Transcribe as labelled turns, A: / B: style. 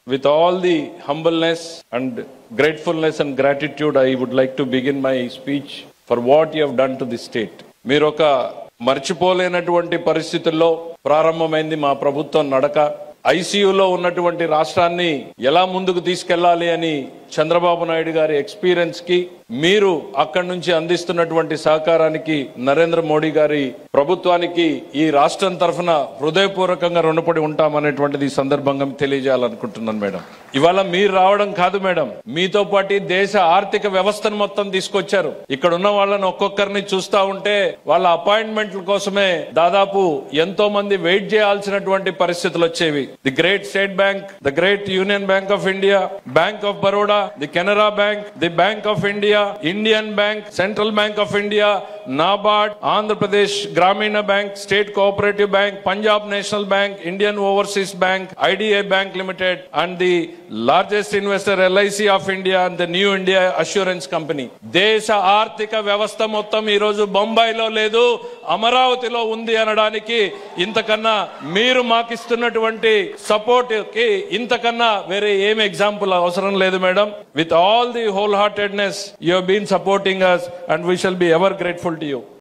A: With all the humbleness and gratefulness and gratitude, I would like to begin my speech for what you have done to the state. మీరు ఒక మర్చిపోలేనటువంటి పరిస్థితుల్లో ప్రారంభమైంది మా ప్రభుత్వం నడక. ఐసీయూలో ఉన్నటువంటి రాష్ట్రాన్ని ఎలా ముందుకు తీసుకెళ్లాలి అని చంద్రబాబు నాయుడు గారి ఎక్స్పీరియన్స్ కి, మీరు అక్కడి నుంచి అందిస్తున్నటువంటి సహకారానికి నరేంద్ర మోడీ గారి ప్రభుత్వానికి ఈ రాష్ట్రం తరఫున హృదయపూర్వకంగా రుణపడి ఉంటామనేటువంటిది ఈ సందర్భంగా తెలియజేయాలనుకుంటున్నాను మేడం. ఇవాళ మీరు రావడం కాదు మేడం, మీతో పాటు దేశ ఆర్థిక వ్యవస్థను మొత్తం తీసుకొచ్చారు. ఇక్కడ ఉన్న వాళ్ళని ఒక్కొక్కరిని చూస్తా ఉంటే వాళ్ళ అపాయింట్మెంట్ల కోసమే దాదాపు ఎంతో మంది వెయిట్ చేయాల్సినటువంటి పరిస్థితులు వచ్చేవి. The great state bank, the great union bank of India, bank of Baroda, the Canara Bank, the Bank of India, Indian Bank, Central Bank of India, NABARD, Andhra Pradesh Gramina Bank, State Cooperative Bank, Punjab National Bank, Indian Overseas Bank, IDA Bank Limited, and the largest investor LIC of India and the New India Assurance Company. దేశ ఆర్థిక వ్యవస్థ మొత్తం ఈ రోజు బొంబాయిలో లేదు, అమరావతిలో ఉంది అనడానికి ఇంతకన్నా మీరు మాకు ఇస్తున్నటువంటి సపోర్ట్ కి ఇంతకన్నా వేరే ఏం ఎగ్జాంపుల్ అవసరం లేదు madam. With all the wholeheartedness you have been supporting us, and we shall be ever grateful to you.